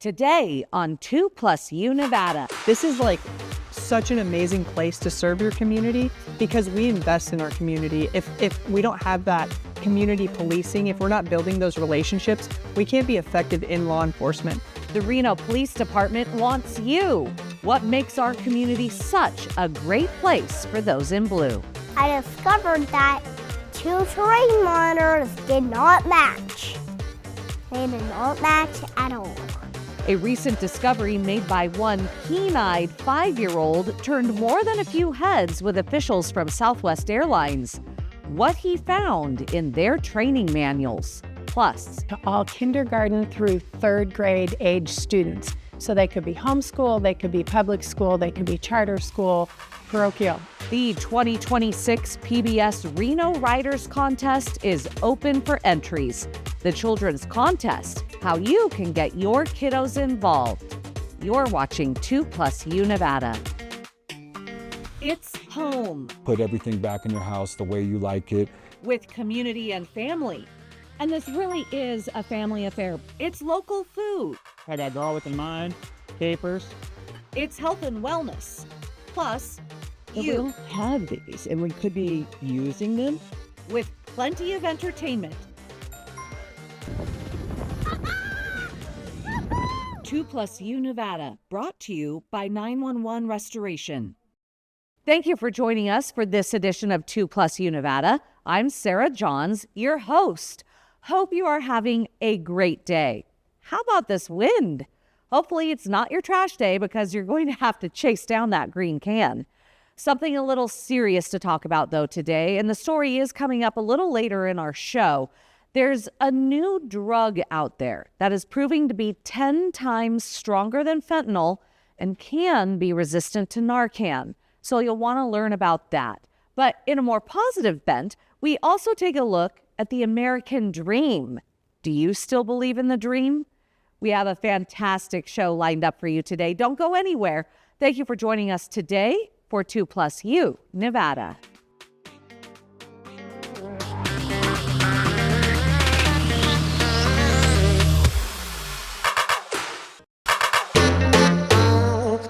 today on 2+U Nevada. This is like such an amazing place to serve your community because we invest in our community. If we don't have that community policing, if we're not building those relationships, we can't be effective in law enforcement. The Reno Police Department wants you. What makes our community such a great place for those in blue? I discovered that 2 terrain monitors did not match. They did not match at all. A recent discovery made by one keen-eyed 5-year-old turned more than a few heads with officials from Southwest Airlines. What he found in their training manuals. Plus, to all kindergarten through 3rd grade age students. So they could be homeschool, they could be public school, they could be charter school, parochial. The 2026 PBS Reno Writers Contest is open for entries. The Children's Contest, how you can get your kiddos involved. You're watching 2+U Nevada. It's home. Put everything back in your house the way you like it. With community and family. And this really is a family affair. It's local food. Had that garlic in mind, capers. It's health and wellness. Plus, we don't have these, and we could be using them. With plenty of entertainment. 2+U Nevada, brought to you by 911 Restoration. Thank you for joining us for this edition of 2+U Nevada. I'm Sarah Johns, your host. Hope you are having a great day. How about this wind? Hopefully it's not your trash day because you're going to have to chase down that green can. Something a little serious to talk about though today, and the story is coming up a little later in our show. There's a new drug out there that is proving to be 10 times stronger than fentanyl and can be resistant to Narcan. So you'll want to learn about that. But in a more positive bent, we also take a look at the American dream. Do you still believe in the dream? We have a fantastic show lined up for you today. Don't go anywhere. Thank you for joining us today for 2+U Nevada.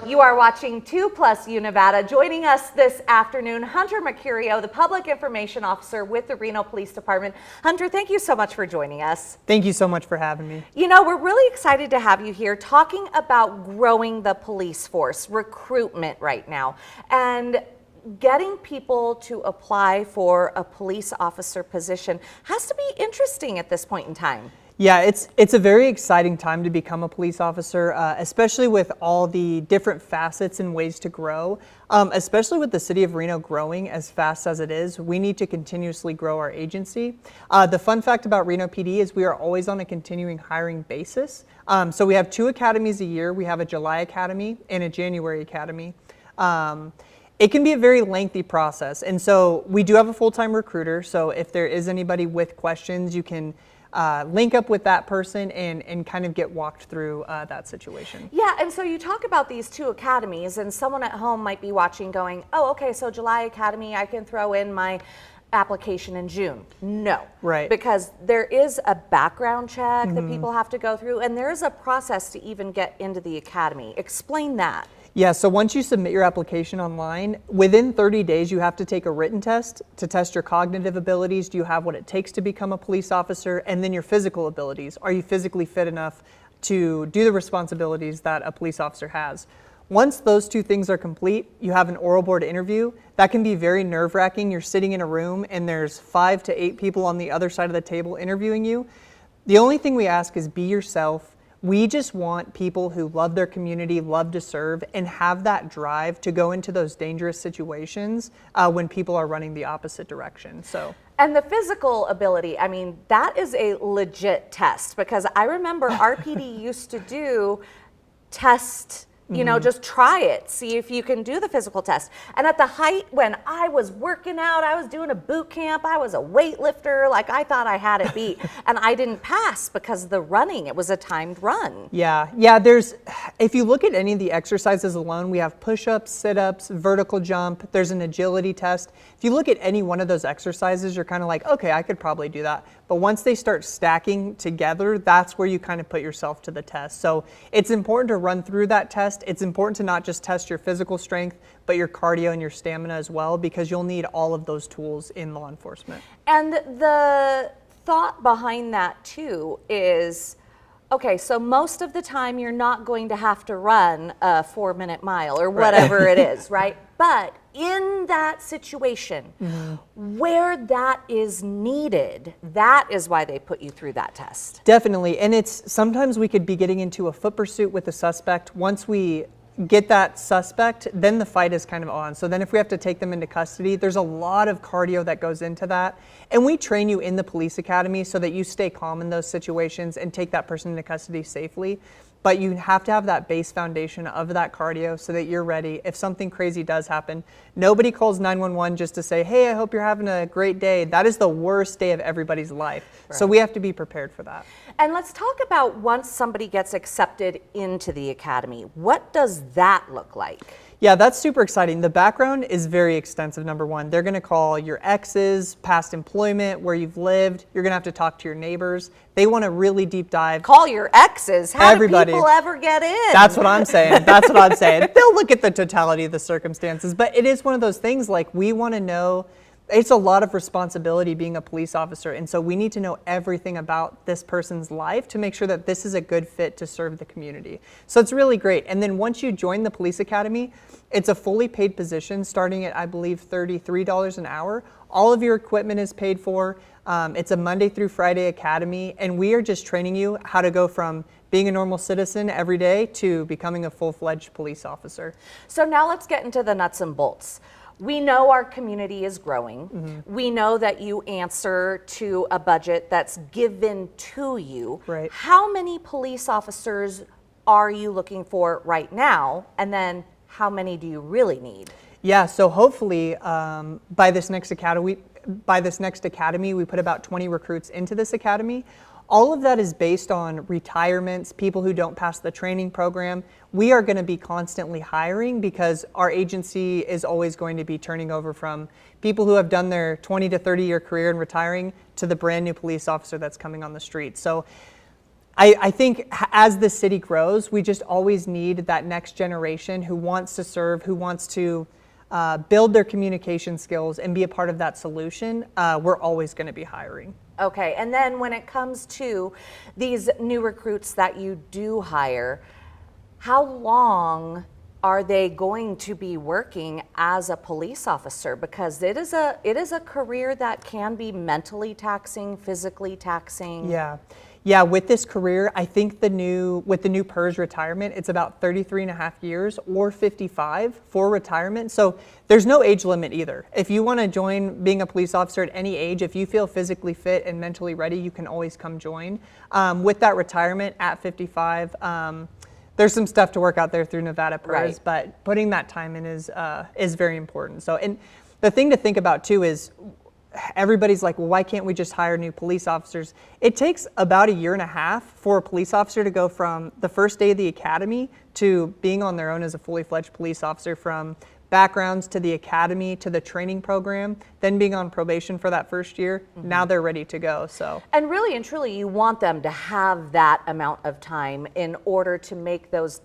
You are watching 2+U Nevada. Joining us this afternoon, Hunter Mercurio, the Public Information Officer with the Reno Police Department. Hunter, thank you so much for joining us. Thank you so much for having me. You know, we're really excited to have you here talking about growing the police force, recruitment right now, and getting people to apply for a police officer position has to be interesting at this point in time. Yeah, it's a very exciting time to become a police officer, especially with all the different facets and ways to grow. Especially with the city of Reno growing as fast as it is, we need to continuously grow our agency. The fun fact about Reno PD is we are always on a continuing hiring basis. So we have 2 academies a year. We have a July academy and a January academy. It can be a very lengthy process. And so we do have a full-time recruiter. So if there is anybody with questions, you can link up with that person and kind of get walked through that situation. Yeah, and so you talk about these 2 academies, and someone at home might be watching going, oh, okay, so July Academy, I can throw in my application in June. No. Right. Because there is a background check that people have to go through, and there is a process to even get into the academy. Explain that. Yeah, so once you submit your application online, within 30 days you have to take a written test to test your cognitive abilities. Do you have what it takes to become a police officer? And then your physical abilities. Are you physically fit enough to do the responsibilities that a police officer has? Once those 2 things are complete, you have an oral board interview. That can be very nerve-wracking. You're sitting in a room and there's 5 to 8 people on the other side of the table interviewing you. The only thing we ask is be yourself. We just want people who love their community, love to serve, and have that drive to go into those dangerous situations when people are running the opposite direction. And the physical ability, I mean, that is a legit test, because I remember RPD used to do test You know, just try it. See if you can do the physical test. And at the height when I was working out, I was doing a boot camp, I was a weightlifter, like I thought I had it beat. And I didn't pass because of the running. It was a timed run. Yeah, if you look at any of the exercises alone, we have push-ups, sit-ups, vertical jump, there's an agility test. If you look at any one of those exercises, you're kind of like, okay, I could probably do that. But once they start stacking together, that's where you kind of put yourself to the test. So it's important to run through that test. It's important to not just test your physical strength, but your cardio and your stamina as well, because you'll need all of those tools in law enforcement. And the thought behind that too is, okay, so most of the time you're not going to have to run a 4-minute mile or whatever it is, right? But in that situation where that is needed, that is why they put you through that test. Definitely, and it's sometimes we could be getting into a foot pursuit with a suspect. Once we get that suspect, then the fight is kind of on. So then if we have to take them into custody, there's a lot of cardio that goes into that. And we train you in the police academy so that you stay calm in those situations and take that person into custody safely. But you have to have that base foundation of that cardio so that you're ready. If something crazy does happen, nobody calls 911 just to say, hey, I hope you're having a great day. That is the worst day of everybody's life. Right. So we have to be prepared for that. And let's talk about once somebody gets accepted into the academy, what does that look like? Yeah, that's super exciting. The background is very extensive, number one. They're gonna call your exes, past employment, where you've lived. You're gonna have to talk to your neighbors. They want to really deep dive. Call your exes. How do people ever get in? That's what I'm saying. That's what I'm saying. They'll look at the totality of the circumstances, but it is one of those things like we want to know. It's a lot of responsibility being a police officer, and so we need to know everything about this person's life to make sure that this is a good fit to serve the community. So it's really great. And then once you join the police academy, it's a fully paid position starting at, I believe, $33 an hour. All of your equipment is paid for. It's a Monday through Friday academy, and we are just training you how to go from being a normal citizen every day to becoming a full-fledged police officer. So now let's get into the nuts and bolts. We know our community is growing. We know that you answer to a budget that's given to you. Right. How many police officers are you looking for right now? And then how many do you really need? Yeah, so hopefully by this next academy, we put about 20 recruits into this academy. All of that is based on retirements, people who don't pass the training program. We are going to be constantly hiring because our agency is always going to be turning over from people who have done their 20 to 30 year career and retiring to the brand new police officer that's coming on the street. So I think as the city grows, we just always need that next generation who wants to serve, who wants to build their communication skills and be a part of that solution. We're always going to be hiring. Okay, and then when it comes to these new recruits that you do hire, how long are they going to be working as a police officer? Because it is a career that can be mentally taxing, physically taxing. Yeah, with this career, I think with the new PERS retirement, it's about 33 and a half years or 55 for retirement. So there's no age limit either. If you want to join being a police officer at any age, if you feel physically fit and mentally ready, you can always come join. With that retirement at 55, there's some stuff to work out there through Nevada PERS, right. But putting that time in is very important. So, and the thing to think about too is, everybody's like, well, why can't we just hire new police officers? It takes about 1.5 years for a police officer to go from the first day of the academy to being on their own as a fully fledged police officer, from backgrounds to the academy to the training program, then being on probation for that first year. Now they're ready to go. So, and really and truly, you want them to have that amount of time in order to make those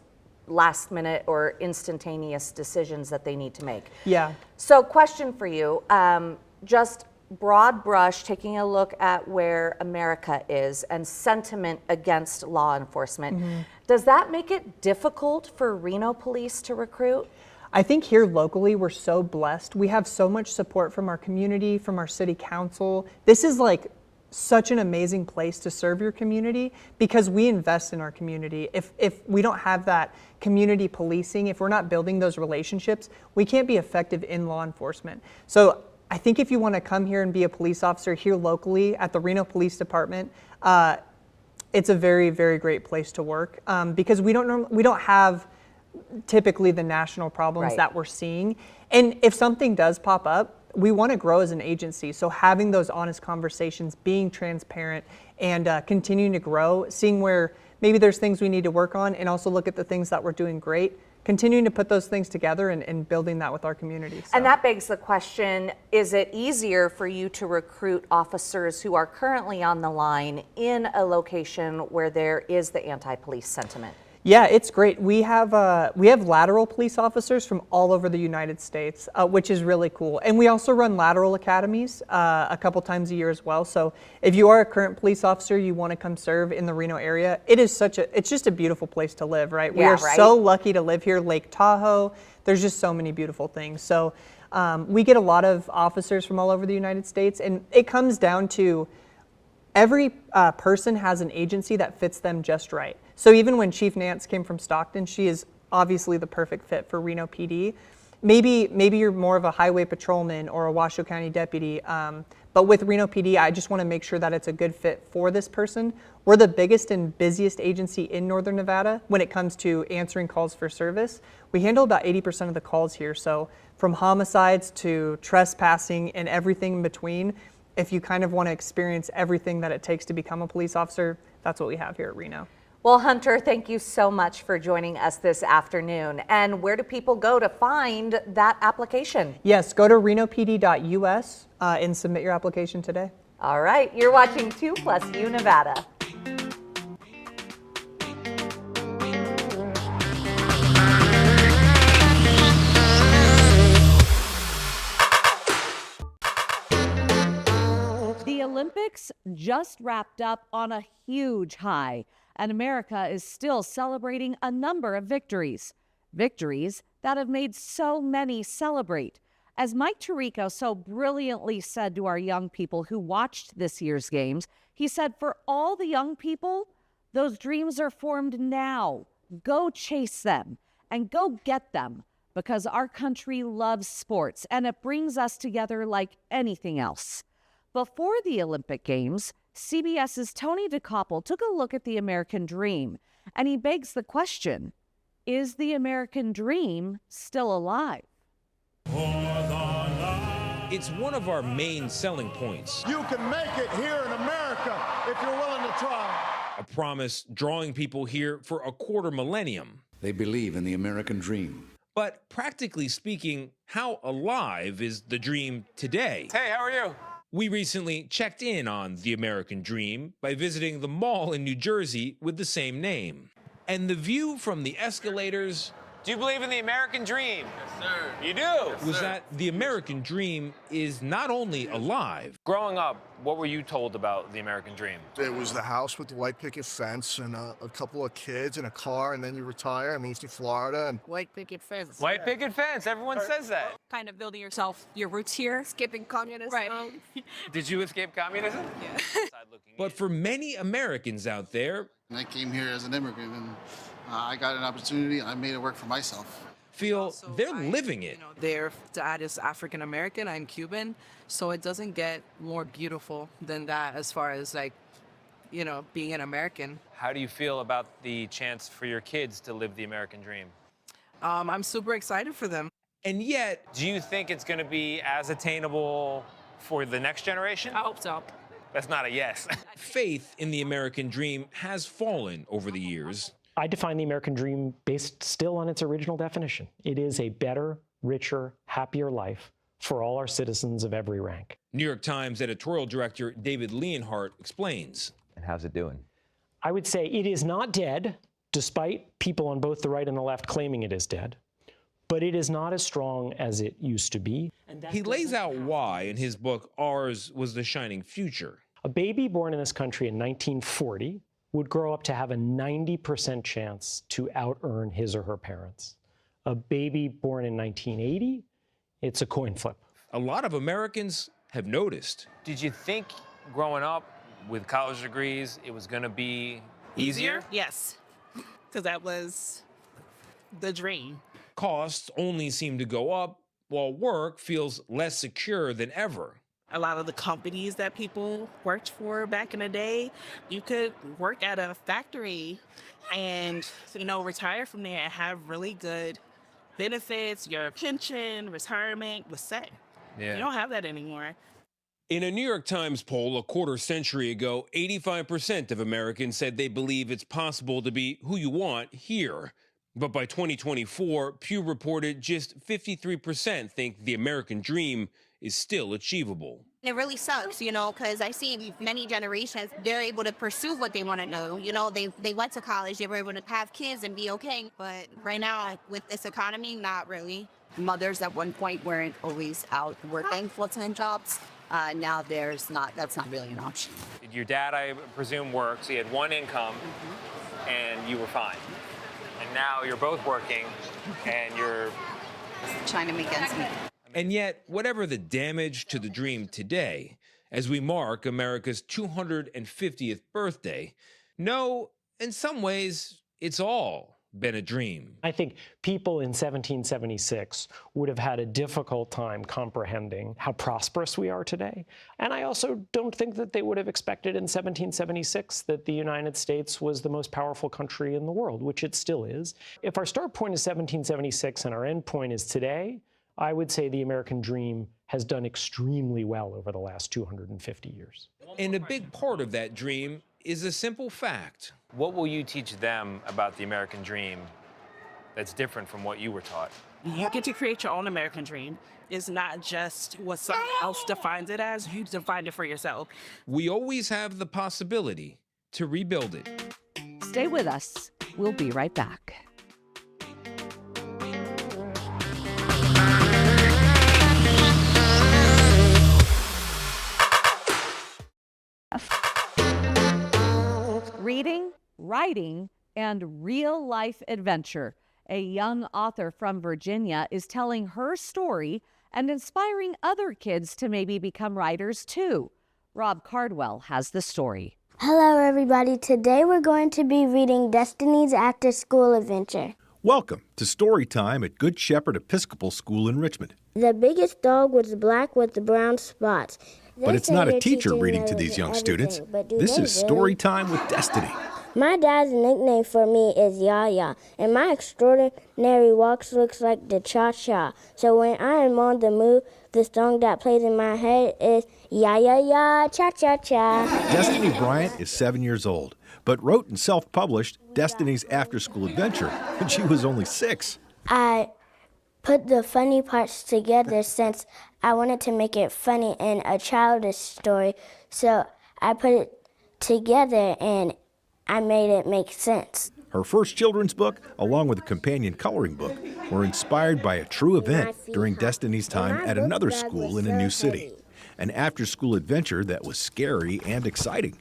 last minute or instantaneous decisions that they need to make. Yeah. So question for you, just broad brush, taking a look at where America is and sentiment against law enforcement. Does that make it difficult for Reno police to recruit? I think here locally, we're so blessed. We have so much support from our community, from our city council. This is like such an amazing place to serve your community because we invest in our community. If we don't have that community policing, if we're not building those relationships, we can't be effective in law enforcement. So I think if you want to come here and be a police officer here locally at the Reno Police Department, it's a very, very great place to work because we don't have typically the national problems Right. that we're seeing. And if something does pop up, we want to grow as an agency. So having those honest conversations, being transparent, and continuing to grow, seeing where maybe there's things we need to work on, and also look at the things that we're doing great, continuing to put those things together and building that with our community. So. And that begs the question, is it easier for you to recruit officers who are currently on the line in a location where there is the anti-police sentiment? Yeah, it's great. We have lateral police officers from all over the United States, which is really cool. And we also run lateral academies a couple times a year as well. So if you are a current police officer, you want to come serve in the Reno area, it's just a beautiful place to live, right? We are so lucky to live here. Lake Tahoe, there's just so many beautiful things. So we get a lot of officers from all over the United States, and it comes down to every person has an agency that fits them just right. So even when Chief Nance came from Stockton, she is obviously the perfect fit for Reno PD. Maybe you're more of a highway patrolman or a Washoe County deputy, but with Reno PD, I just want to make sure that it's a good fit for this person. We're the biggest and busiest agency in Northern Nevada when it comes to answering calls for service. We handle about 80% of the calls here, so from homicides to trespassing and everything in between. If you kind of want to experience everything that it takes to become a police officer, that's what we have here at Reno. Well, Hunter, thank you so much for joining us this afternoon. And where do people go to find that application? Yes, go to renopd.us and submit your application today. All right, you're watching 2+U Nevada. The Olympics just wrapped up on a huge high, and America is still celebrating a number of victories. Victories that have made so many celebrate. As Mike Tirico so brilliantly said to our young people who watched this year's games, he said, for all the young people, those dreams are formed now. Go chase them and go get them, because our country loves sports and it brings us together like anything else. Before the Olympic Games, CBS's Tony DeCoppel took a look at the American dream, and he begs the question, is the American dream still alive? It's one of our main selling points. You can make it here in America if you're willing to try. A promise drawing people here for a quarter millennium. They believe in the American dream. But practically speaking, how alive is the dream today? Hey, how are you? We recently checked in on the American dream by visiting the mall in New Jersey with the same name. And the view from the escalators... Do you believe in the American dream? Yes, sir. You do? Yes, was that the American dream is not only alive. Growing up, what were you told about the American dream? It was the house with the white picket fence and a couple of kids and a car, and then you retire and move to Florida. And white picket fence. White picket fence. Everyone says that. Kind of building yourself, your roots here. Skipping communism. Right. Did you escape communism? Yeah. But for many Americans out there... I came here as an immigrant, and I got an opportunity, and I made it work for myself. Feel they're living it. Their dad is African American, I'm Cuban, so it doesn't get more beautiful than that as far as being an American. How do you feel about the chance for your kids to live the American dream? I'm super excited for them. And yet, do you think it's going to be as attainable for the next generation? I hope so. That's not a yes. Faith in the American dream has fallen over the years. I define the American dream based still on its original definition. It is a better, richer, happier life for all our citizens of every rank. New York Times editorial director David Leonhardt explains. And how's it doing? I would say it is not dead, despite people on both the right and the left claiming it is dead. But it is not as strong as it used to be. He lays out why in his book, Ours Was the Shining Future. A baby born in this country in 1940 would grow up to have a 90% chance to out-earn his or her parents. A baby born in 1980, it's a coin flip. A lot of Americans have noticed. Did you think growing up with college degrees, it was going to be easier? Yes, because that was the dream. Costs only seem to go up, while work feels less secure than ever. A lot of the companies that people worked for back in the day, you could work at a factory and, retire from there and have really good benefits. Your pension, retirement was set. Yeah. You don't have that anymore. In a New York Times poll a quarter century ago, 85% of Americans said they believe it's possible to be who you want here. But by 2024, Pew reported just 53% think the American dream is still achievable. It really sucks, because I see many generations, they're able to pursue what they want to know. They went to college, they were able to have kids and be okay. But right now, with this economy, not really. Mothers at one point weren't always out working full-time jobs. Now that's not really an option. Your dad, I presume, worked, so he had one income, and you were fine. And now you're both working, and you're trying to make ends meet. And yet, whatever the damage to the dream today, as we mark America's 250th birthday, no, in some ways, it's all been a dream. I think people in 1776 would have had a difficult time comprehending how prosperous we are today. And I also don't think that they would have expected in 1776 that the United States was the most powerful country in the world, which it still is. If our start point is 1776 and our end point is today, I would say the American dream has done extremely well over the last 250 years. And a big part of that dream is a simple fact. What will you teach them about the American dream that's different from what you were taught? You get to create your own American dream. It's not just what someone else defines it as. You define it for yourself. We always have the possibility to rebuild it. Stay with us. We'll be right back. Reading, writing, and real-life adventure. A young author from Virginia is telling her story and inspiring other kids to maybe become writers too. Rob Cardwell has the story. Hello, everybody. Today we're going to be reading Destiny's After-School Adventure. Welcome to Story Time at Good Shepherd Episcopal School in Richmond. The biggest dog was black with the brown spots. But it's not a teacher reading to these young students. This is Story Time with Destiny. My dad's nickname for me is Yaya, and my extraordinary walks looks like the cha-cha. So when I am on the move, the song that plays in my head is Ya-ya-ya, cha-cha-cha. Destiny Bryant is 7 years old, but wrote and self-published Destiny's After-School Adventure when she was only 6. I put the funny parts together since I wanted to make it funny and a childish story. So I put it together and I made it make sense. Her first children's book, along with a companion coloring book, were inspired by a true event during Destiny's time at another school in a new city. An after-school adventure that was scary and exciting.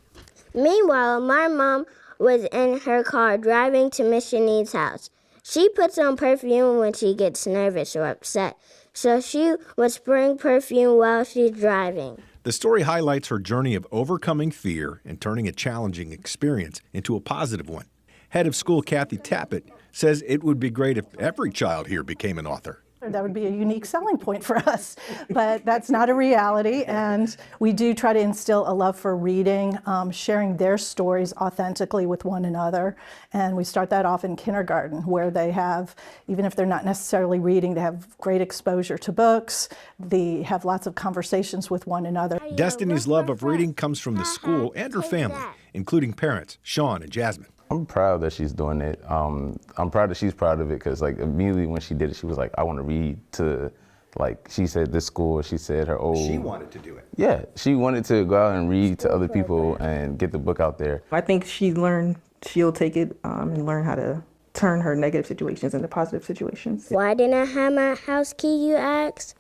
Meanwhile, my mom was in her car driving to Miss Shanice's house. She puts on perfume when she gets nervous or upset, so she would spray perfume while she's driving. The story highlights her journey of overcoming fear and turning a challenging experience into a positive one. Head of school Kathy Tappett says it would be great if every child here became an author. That would be a unique selling point for us, but that's not a reality, and we do try to instill a love for reading, sharing their stories authentically with one another, and we start that off in kindergarten, where they have, even if they're not necessarily reading, they have great exposure to books, they have lots of conversations with one another. Destiny's love of reading comes from the school and her family, including parents Sean and Jasmine. I'm proud that she's doing it. I'm proud that she's proud of it because, like, immediately when she did it, she was like, I want to read to, like, she said this school, she said her old... She wanted to do it. Yeah, she wanted to go out and read to other people and get the book out there. I think she'll take it and learn how to turn her negative situations into positive situations. Why didn't I have my house key, you ask?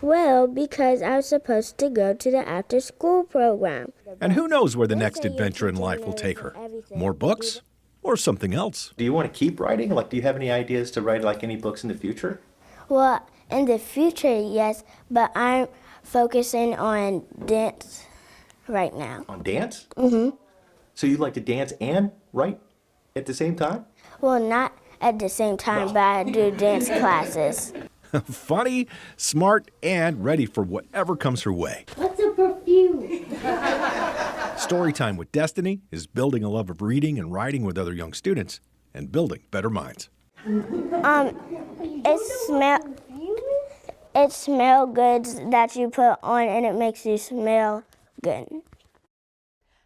Well, because I was supposed to go to the after-school program. And who knows where the next adventure in life will take her? More books? Or something else? Do you want to keep writing? Like, do you have any ideas to write, like, any books in the future? Well, in the future, yes, but I'm focusing on dance right now. On dance? Mm-hmm. So you like to dance and write at the same time? Well, not at the same time, but I do dance classes. Funny, smart, and ready for whatever comes her way. What's a you. Storytime with Destiny is building a love of reading and writing with other young students and building better minds. It smell good that you put on, and it makes you smell good.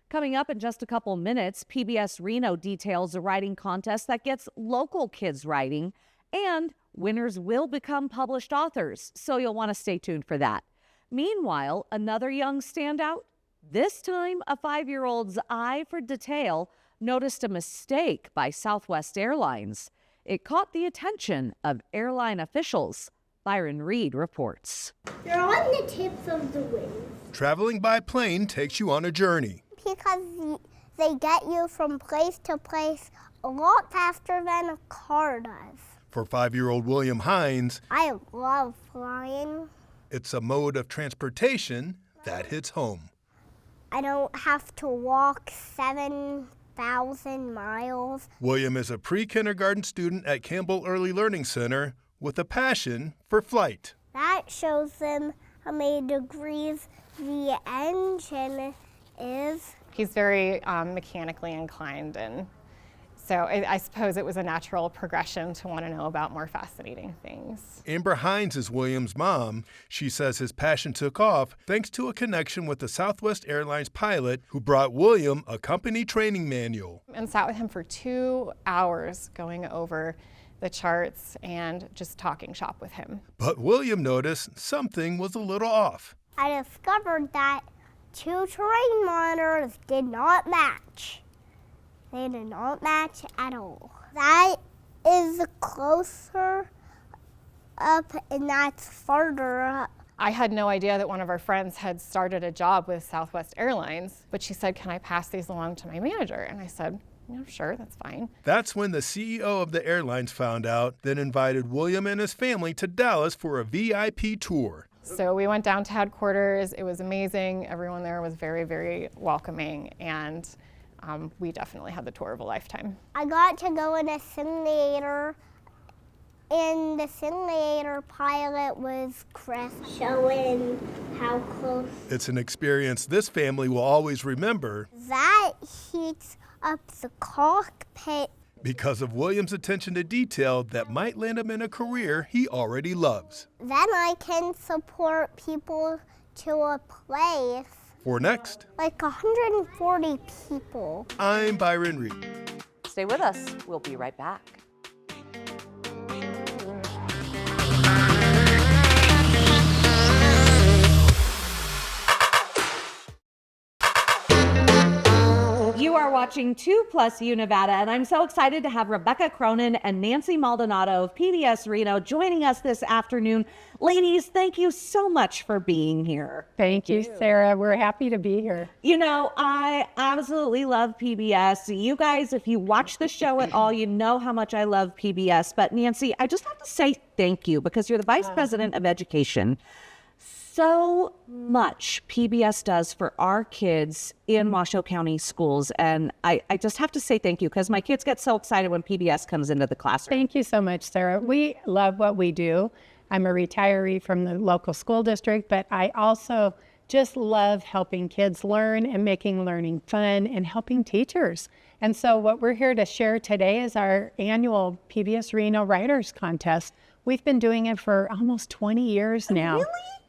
Coming up in just a couple minutes, PBS Reno details a writing contest that gets local kids writing, and winners will become published authors, so you'll want to stay tuned for that. Meanwhile, another young standout, this time a 5-year-old's eye for detail noticed a mistake by Southwest Airlines. It caught the attention of airline officials. Byron Reed reports. You're on the tips of the wings. Traveling by plane takes you on a journey. Because they get you from place to place a lot faster than a car does. For 5-year-old William Hines, I love flying. it's a mode of transportation that hits home. I don't have to walk 7,000 miles. William is a pre-kindergarten student at Campbell Early Learning Center with a passion for flight. That shows them how many degrees the engine is. He's very mechanically inclined, and so I suppose it was a natural progression to want to know about more fascinating things. Amber Hines is William's mom. She says his passion took off thanks to a connection with the Southwest Airlines pilot who brought William a company training manual. And sat with him for 2 hours going over the charts and just talking shop with him. But William noticed something was a little off. I discovered that 2 terrain monitors did not match. They did not match at all. That is closer up and that's farther up. I had no idea that one of our friends had started a job with Southwest Airlines, but she said, "Can I pass these along to my manager?" And I said, "Yeah, sure, that's fine." That's when the CEO of the airlines found out, then invited William and his family to Dallas for a VIP tour. So we went down to headquarters. It was amazing. Everyone there was very, very welcoming, and we definitely had the tour of a lifetime. I got to go in a simulator, and the simulator pilot was Chris, showing how close. It's an experience this family will always remember. That heats up the cockpit. Because of William's attention to detail that might land him in a career he already loves. Then I can support people to a place. For next, Like 140 people. I'm Byron Reed. Stay with us. We'll be right back. You are watching 2+ Nevada, and I'm so excited to have Rebecca Cronin and Nancy Maldonado of PBS Reno joining us this afternoon. Ladies, thank you so much for being here. Thank you, Sarah. We're happy to be here. You know, I absolutely love PBS. You guys, if you watch the show at all, you know how much I love PBS. But Nancy, I just have to say thank you because you're the Vice President of Education. So much PBS does for our kids in Washoe County schools. And I just have to say thank you because my kids get so excited when PBS comes into the classroom. Thank you so much, Sarah. We love what we do. I'm a retiree from the local school district, but I also just love helping kids learn and making learning fun and helping teachers. And so what we're here to share today is our annual PBS Reno Writers Contest. We've been doing it for almost 20 years now. Really?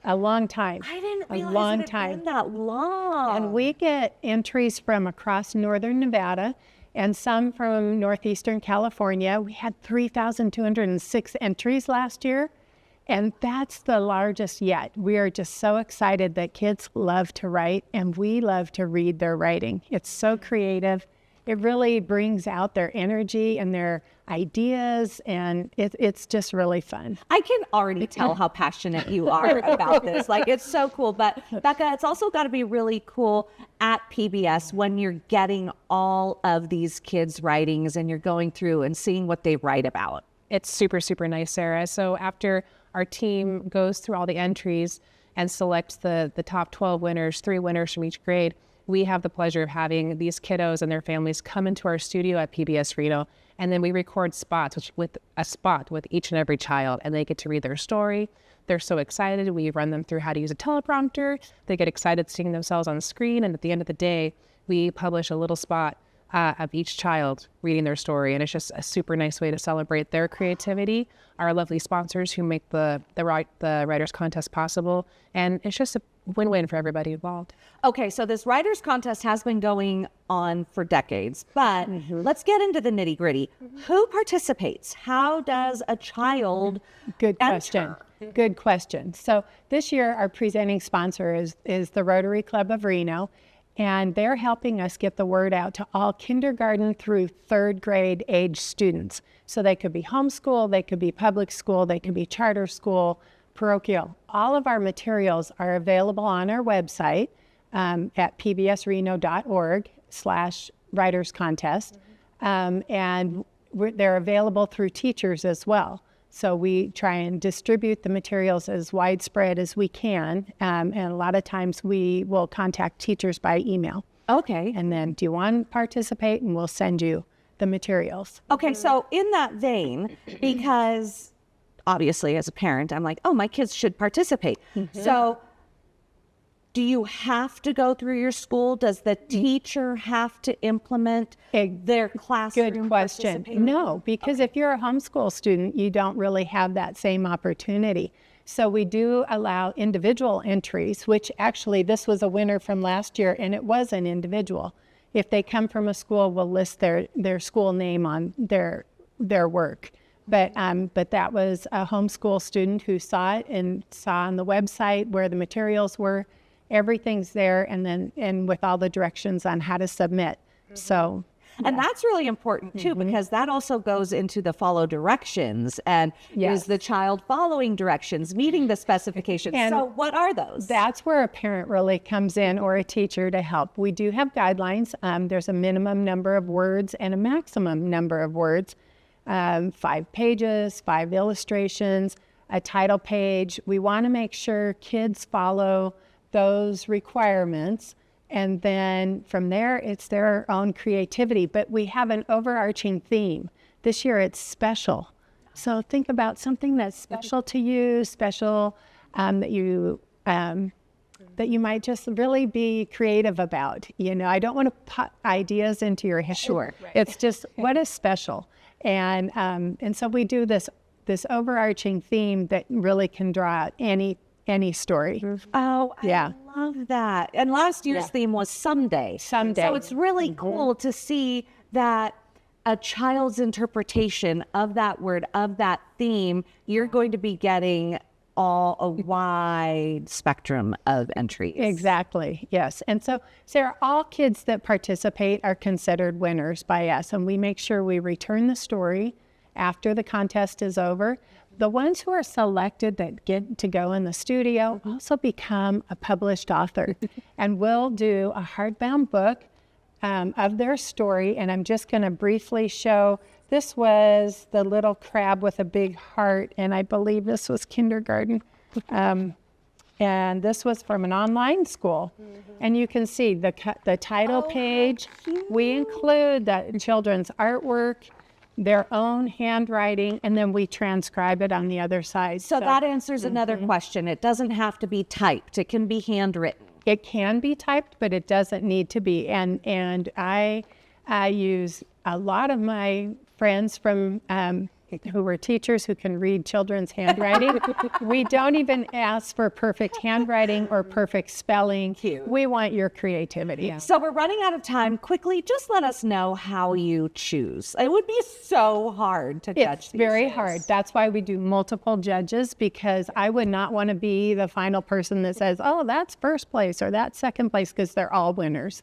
A long time. I didn't realize a long it had time. been that long. And we get entries from across northern Nevada and some from northeastern California. We had 3,206 entries last year, and that's the largest yet. We are just so excited that kids love to write, and we love to read their writing. It's so creative. It really brings out their energy and their ideas, and it's just really fun. I can already tell how passionate you are about this. Like, it's so cool. But Becca, it's also got to be really cool at PBS when you're getting all of these kids' writings and you're going through and seeing what they write about. It's super, super nice, Sarah. So after our team goes through all the entries and selects the top 12 winners, 3 winners from each grade, we have the pleasure of having these kiddos and their families come into our studio at PBS Reno And then we record spots with each and every child, and they get to read their story. They're so excited. We run them through how to use a teleprompter. They get excited seeing themselves on the screen. And at the end of the day, we publish a little spot of each child reading their story. And it's just a super nice way to celebrate their creativity, our lovely sponsors who make the Writers Contest possible. And it's just a win-win for everybody involved. Okay, so this Writers Contest has been going on for decades, but let's get into the nitty-gritty. Who participates? How does a child Good question. Good question. So this year, our presenting sponsor is the Rotary Club of Reno, and they're helping us get the word out to all kindergarten through third grade age students. So they could be homeschool, they could be public school, they could be charter school, parochial. All of our materials are available on our website at pbsreno.org/writers contest. And they're available through teachers as well. So we try and distribute the materials as widespread as we can. And a lot of times we will contact teachers by email. Okay. And then, do you want to participate? And we'll send you the materials. Okay, so in that vein, because obviously as a parent, I'm like, oh, my kids should participate. So do you have to go through your school? Does the teacher have to implement their classroom? Good question. No, because if you're a homeschool student, you don't really have that same opportunity. So we do allow individual entries, which actually this was a winner from last year, and it was an individual. If they come from a school, we'll list their school name on their work. But that was a homeschool student who saw it and saw on the website where the materials were. Everything's there, and with all the directions on how to submit. So, and that's really important too, because that also goes into the follow directions, and is the child following directions, meeting the specifications? And so what are those? That's where a parent really comes in, or a teacher, to help. We do have guidelines. There's a minimum number of words and a maximum number of words. 5 pages, 5 illustrations, a title page. We want to make sure kids follow those requirements, and then from there it's their own creativity. But we have an overarching theme. This year it's special. So think about something that's special to you, special that you might just really be creative about. I don't want to put ideas into your head. Sure. It's just what is special. And so we do this overarching theme that really can draw out any story. Oh, I love that. And last year's theme was someday. Someday. So it's really cool to see that a child's interpretation of that word, of that theme, you're going to be getting a wide spectrum of entries. Exactly, yes. And so, Sarah, all kids that participate are considered winners by us, and we make sure we return the story after the contest is over. The ones who are selected that get to go in the studio also become a published author. And we'll do a hardbound book of their story. And I'm just going to briefly show, this was the little crab with a big heart. And I believe this was kindergarten. And this was from an online school. And you can see the title page. We include the children's artwork, their own handwriting, and then we transcribe it on the other side. So that answers another question. It doesn't have to be typed. It can be handwritten. It can be typed, but it doesn't need to be. And I use a lot of my friends from who were teachers who can read children's handwriting. We don't even ask for perfect handwriting or perfect spelling. We want your creativity. So we're running out of time. Quickly, just let us know how you choose. It would be so hard to judge. It's very hard. That's why we do multiple judges, because I would not want to be the final person that says, oh, that's first place or that's second place, because they're all winners.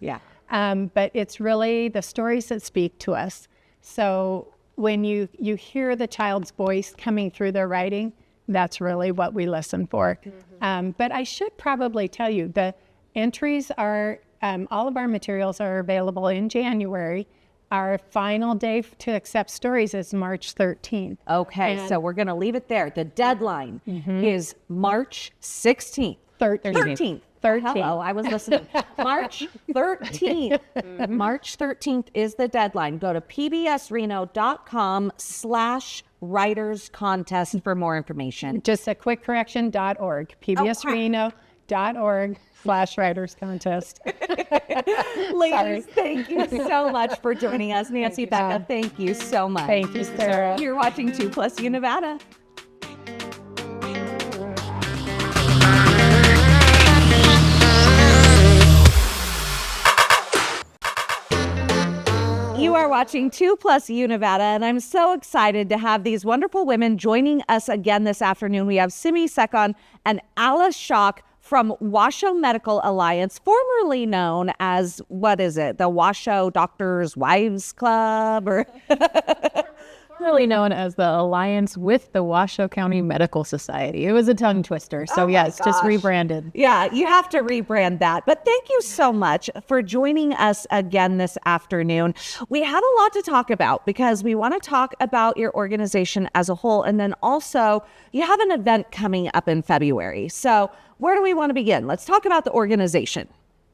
But it's really the stories that speak to us. So when you hear the child's voice coming through their writing, that's really what we listen for. But I should probably tell you, the entries are, all of our materials are available in January. Our final day to accept stories is March 13th. Okay, so we're going to leave it there. The deadline is March 16th. 13th. Hello, I was listening. March 13th. March 13th is the deadline. Go to pbsreno.com/writers contest for more information. Just a quick correction, .org. pbsreno.org/writers contest. Ladies, thank you so much for joining us. Nancy, Becca, thank you so much. Thank you, Sarah. You're watching 2+ Nevada. You are watching 2+ Nevada, and I'm so excited to have these wonderful women joining us again this afternoon. We have Simi Sekon and Alice Schock from Washoe Medical Alliance, formerly known as, what is it, the Washoe Doctors' Wives Club, or Really known as the Alliance with the Washoe County Medical Society. It was a tongue twister. So yes, just rebranded. Yeah, you have to rebrand that. But thank you so much for joining us again this afternoon. We have a lot to talk about because we want to talk about your organization as a whole. And then also you have an event coming up in February. So where do we want to begin? Let's talk about the organization.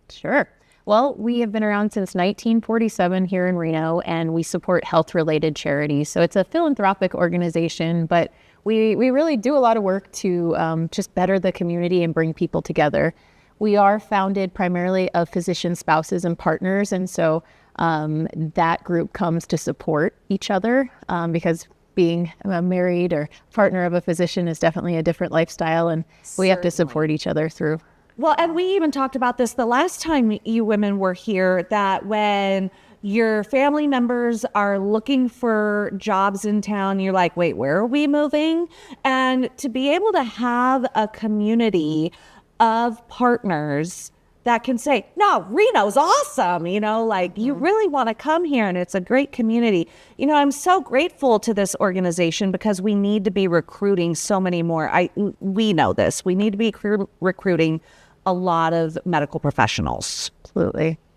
Sure. Well, we have been around since 1947 here in Reno, and we support health-related charities. So it's a philanthropic organization, but we really do a lot of work to just better the community and bring people together. We are founded primarily of physician spouses and partners, and so that group comes to support each other because being a married or partner of a physician is definitely a different lifestyle, and we have to support each other through. Well, and we even talked about this the last time you women were here, that when your family members are looking for jobs in town, you're like, wait, where are we moving? And to be able to have a community of partners that can say, no, Reno's awesome. You know, like you really want to come here and it's a great community. You know, I'm so grateful to this organization because we need to be recruiting so many more. We know this. We need to be recruiting a lot of medical professionals.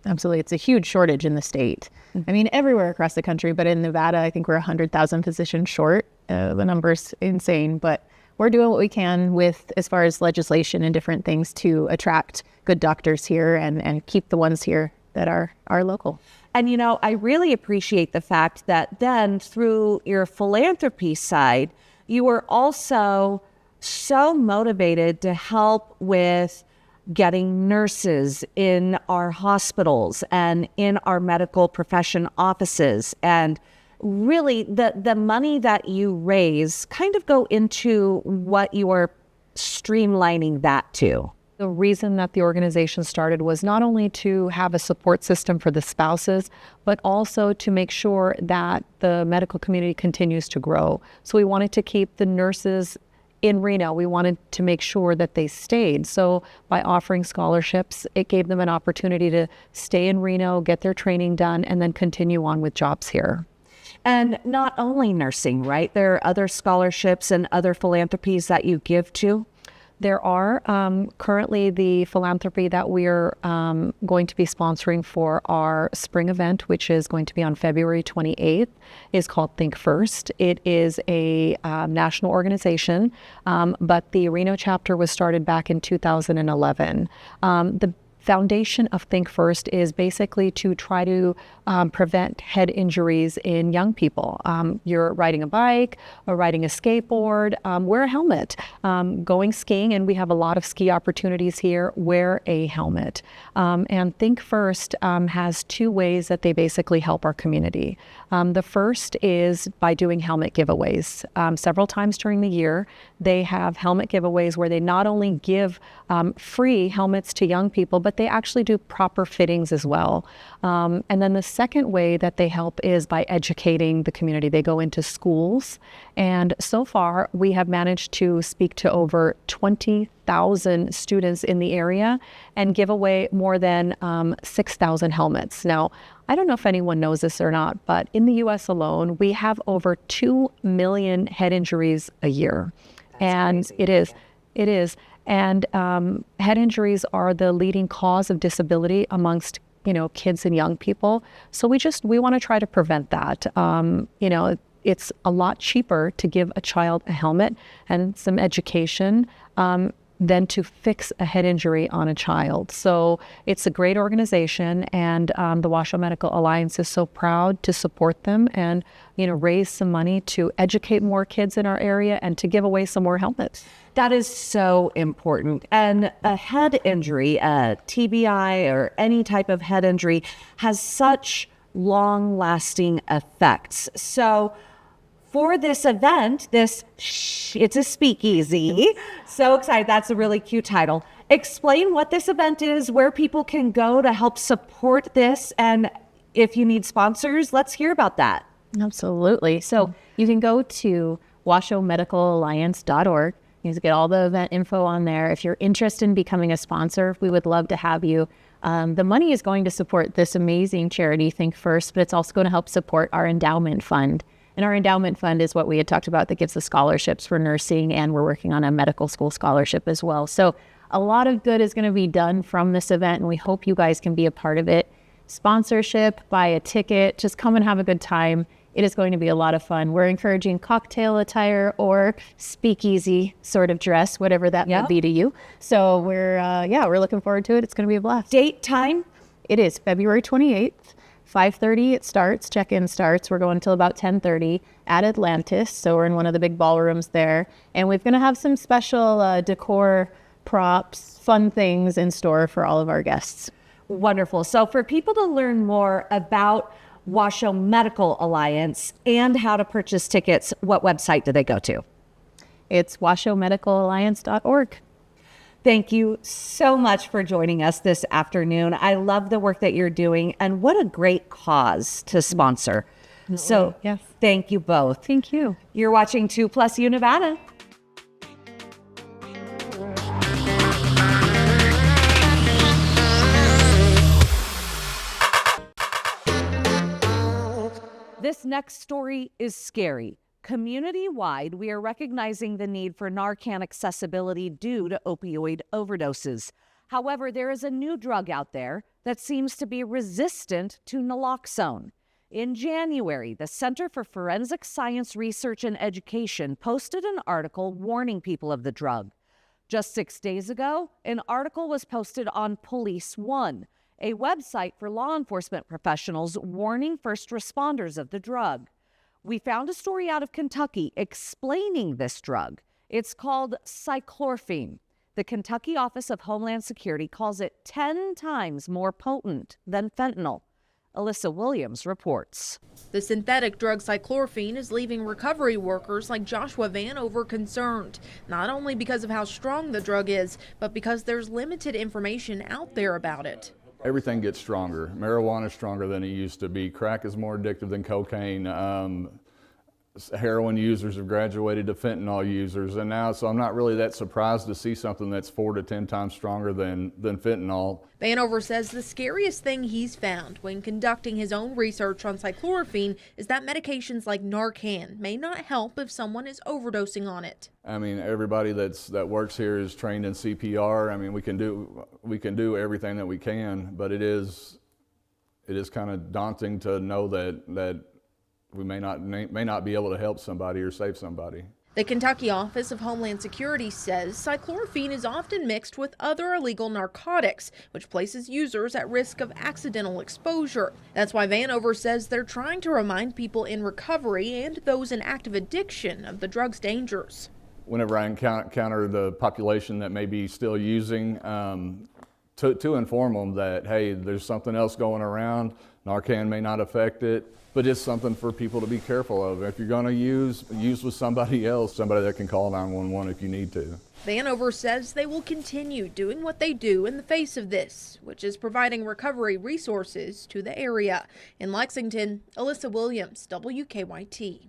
Absolutely. It's a huge shortage in the state. I mean, everywhere across the country, but in Nevada, I think we're 100,000 physicians short. The number's insane, but we're doing what we can with as far as legislation and different things to attract good doctors here and keep the ones here that are local. And, you know, I really appreciate the fact that then through your philanthropy side, you were also so motivated to help with getting nurses in our hospitals and in our medical profession offices. And really the money that you raise kind of go into what you are streamlining that to. The reason that the organization started was not only to have a support system for the spouses, but also to make sure that the medical community continues to grow. So we wanted to keep the nurses in Reno. We wanted to make sure that they stayed. So by offering scholarships, it gave them an opportunity to stay in Reno, get their training done, and then continue on with jobs here. And not only nursing, right? There are other scholarships and other philanthropies that you give to. There are currently the philanthropy that we're going to be sponsoring for our spring event, which is going to be on February 28th, is called Think First. It is a national organization, but the Reno chapter was started back in 2011. The foundation of Think First is basically to try to prevent head injuries in young people. You're riding a bike or riding a skateboard, wear a helmet. Going skiing, and we have a lot of ski opportunities here, wear a helmet. And Think First has two ways that they basically help our community. The first is by doing helmet giveaways. Several times during the year, they have helmet giveaways where they not only give free helmets to young people, but they actually do proper fittings as well. And then the second way that they help is by educating the community. They go into schools, and so far we have managed to speak to over 20,000 students in the area and give away more than 6,000 helmets. Now, I don't know if anyone knows this or not, but in the U.S. alone, we have over 2 million head injuries a year. And it is. And head injuries are the leading cause of disability amongst, kids and young people. So we want to try to prevent that. It's a lot cheaper to give a child a helmet and some education than to fix a head injury on a child. So it's a great organization, and the Washoe Medical Alliance is so proud to support them and, raise some money to educate more kids in our area and to give away some more helmets. That is so important. And a head injury, a TBI or any type of head injury, has such long-lasting effects. So for this event, it's a speakeasy. So excited. That's a really cute title. Explain what this event is, where people can go to help support this, and if you need sponsors, let's hear about that. Absolutely. So you can go to washoemedicalalliance.org. You can get all the event info on there. If you're interested in becoming a sponsor, we would love to have you. The money is going to support this amazing charity, Think First, but it's also going to help support our endowment fund. And our endowment fund is what we had talked about that gives the scholarships for nursing, and we're working on a medical school scholarship as well. So a lot of good is going to be done from this event, and we hope you guys can be a part of it. Sponsorship, buy a ticket, just come and have a good time. It is going to be a lot of fun. We're encouraging cocktail attire or speakeasy sort of dress, whatever that might be to you. So we're looking forward to it. It's going to be a blast. Date, time? It is February 28th. 5:30 it starts, check-in starts. We're going until about 10:30 at Atlantis. So we're in one of the big ballrooms there. And we're going to have some special decor, props, fun things in store for all of our guests. Wonderful. So for people to learn more about Washoe Medical Alliance and how to purchase tickets, what website do they go to? It's washoemedicalalliance.org. Thank you so much for joining us this afternoon. I love the work that you're doing, and what a great cause to sponsor. So yes. Thank you both. Thank you. You're watching 2+U Nevada. This next story is scary. Community-wide, we are recognizing the need for Narcan accessibility due to opioid overdoses. However, there is a new drug out there that seems to be resistant to naloxone. In January, the Center for Forensic Science Research and Education posted an article warning people of the drug. Just 6 days ago, an article was posted on Police One, a website for law enforcement professionals warning first responders of the drug. We found a story out of Kentucky explaining this drug. It's called cyclorphine. The Kentucky Office of Homeland Security calls it 10 times more potent than fentanyl. Alyssa Williams reports. The synthetic drug cyclorphine is leaving recovery workers like Joshua Vanover concerned, not only because of how strong the drug is, but because there's limited information out there about it. Everything gets stronger. Marijuana is stronger than it used to be. Crack is more addictive than cocaine. Heroin users have graduated to fentanyl users, and now, so I'm not really that surprised to see something that's 4 to 10 times stronger than fentanyl. Vanover says the scariest thing he's found when conducting his own research on cyclorphine is that medications like Narcan may not help if someone is overdosing on it. I mean, everybody that works here is trained in CPR. I mean, we can do everything that we can, but it is kind of daunting to know that we may not be able to help somebody or save somebody. The Kentucky Office of Homeland Security says cyclorphine is often mixed with other illegal narcotics, which places users at risk of accidental exposure. That's why Vanover says they're trying to remind people in recovery and those in active addiction of the drug's dangers. Whenever I encounter the population that may be still using, to inform them that, hey, there's something else going around. Narcan may not affect it, but it's something for people to be careful of. If you're going to use with somebody else, somebody that can call 911 if you need to. Vanover says they will continue doing what they do in the face of this, which is providing recovery resources to the area. In Lexington, Alyssa Williams, WKYT.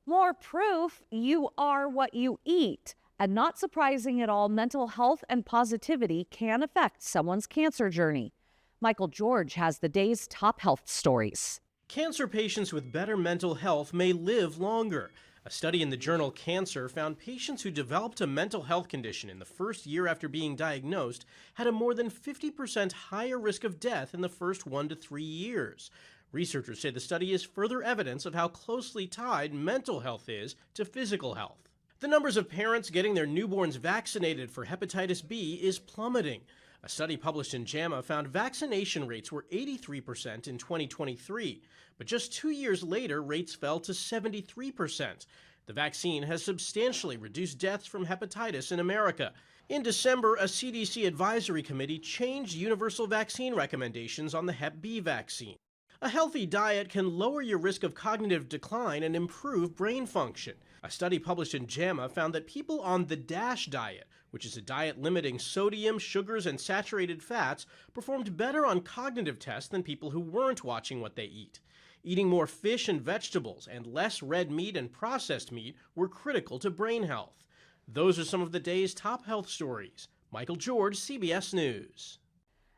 More proof you are what you eat. And not surprising at all, mental health and positivity can affect someone's cancer journey. Michael George has the day's top health stories. Cancer patients with better mental health may live longer. A study in the journal Cancer found patients who developed a mental health condition in the first year after being diagnosed had a more than 50% higher risk of death in the first 1 to 3 years. Researchers say the study is further evidence of how closely tied mental health is to physical health. The numbers of parents getting their newborns vaccinated for hepatitis B is plummeting. A study published in JAMA found vaccination rates were 83% in 2023, but just 2 years later, rates fell to 73%. The vaccine has substantially reduced deaths from hepatitis in America. In December, a CDC advisory committee changed universal vaccine recommendations on the Hep B vaccine. A healthy diet can lower your risk of cognitive decline and improve brain function. A study published in JAMA found that people on the DASH diet, which is a diet limiting sodium, sugars, and saturated fats, performed better on cognitive tests than people who weren't watching what they eat. Eating more fish and vegetables and less red meat and processed meat were critical to brain health. Those are some of the day's top health stories. Michael George, CBS News.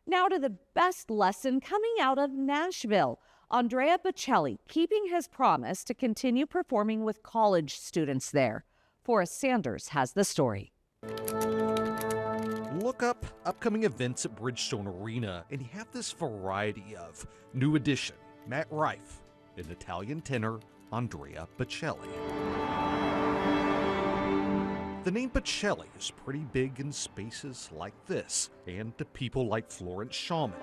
Now to the best lesson coming out of Nashville. Andrea Bocelli keeping his promise to continue performing with college students there. Forrest Sanders has the story. Look up upcoming events at Bridgestone Arena, and you have this variety of New Edition, Matt Rife, and Italian tenor Andrea Bocelli. The name Bocelli is pretty big in spaces like this, and to people like Florence Shawman,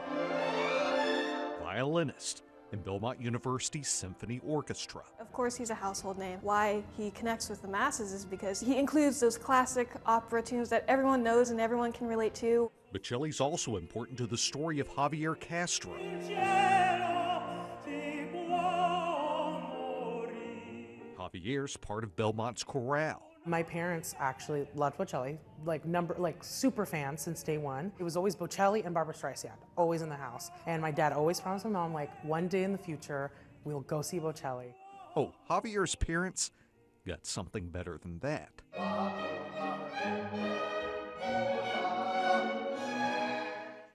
violinist in Belmont University Symphony Orchestra. Of course, he's a household name. Why he connects with the masses is because he includes those classic opera tunes that everyone knows and everyone can relate to. Bocelli's also important to the story of Javier Castro. Javier's part of Belmont's chorale. My parents actually loved Bocelli, like super fans since day one. It was always Bocelli and Barbra Streisand, always in the house. And my dad always promised my mom, like, one day in the future, we'll go see Bocelli. Oh, Javier's parents got something better than that.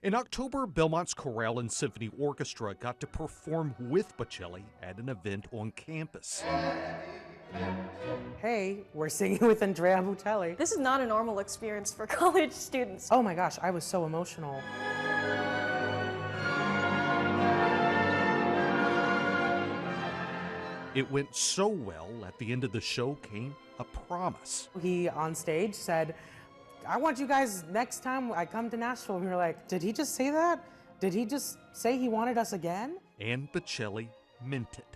In October, Belmont's Chorale and Symphony Orchestra got to perform with Bocelli at an event on campus. Hey, we're singing with Andrea Bocelli. This is not a normal experience for college students. Oh my gosh, I was so emotional. It went so well, at the end of the show came a promise. He, on stage, said, I want you guys, next time I come to Nashville. We were like, did he just say that? Did he just say he wanted us again? And Bocelli meant it.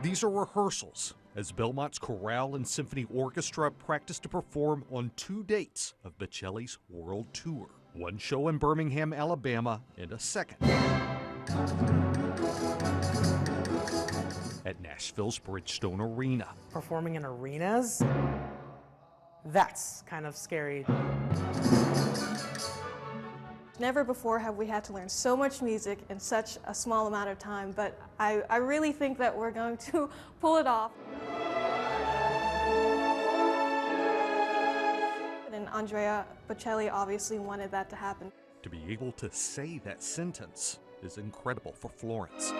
These are rehearsals, as Belmont's Chorale and Symphony Orchestra practice to perform on 2 dates of Bocelli's world tour. One show in Birmingham, Alabama, and a second at Nashville's Bridgestone Arena. Performing in arenas? That's kind of scary. Never before have we had to learn so much music in such a small amount of time, but I really think that we're going to pull it off. And Andrea Bocelli obviously wanted that to happen. To be able to say that sentence is incredible for Florence.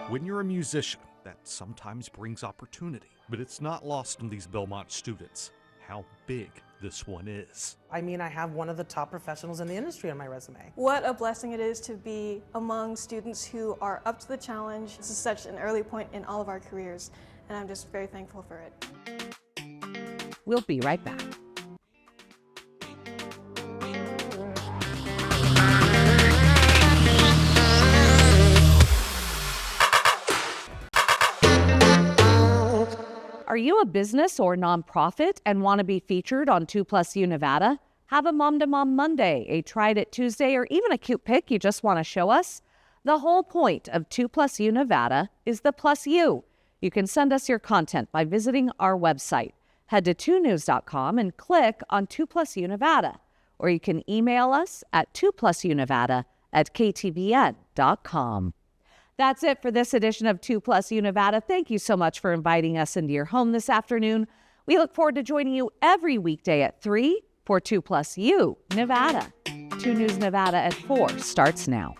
When you're a musician, that sometimes brings opportunity, but it's not lost on these Belmont students how big this one is. I mean, I have one of the top professionals in the industry on my resume. What a blessing it is to be among students who are up to the challenge. This is such an early point in all of our careers, and I'm just very thankful for it. We'll be right back. Are you a business or nonprofit and want to be featured on 2+U Nevada? Have a Mom to Mom Monday, a Tried It Tuesday, or even a cute pic you just want to show us? The whole point of 2+U Nevada is the plus you. You can send us your content by visiting our website. Head to 2news.com and click on 2+U Nevada. Or you can email us at 2+UNevada@ktvn.com. That's it for this edition of 2+U Nevada. Thank you so much for inviting us into your home this afternoon. We look forward to joining you every weekday at 3 for 2+U Nevada. 2 News Nevada at 4 starts now.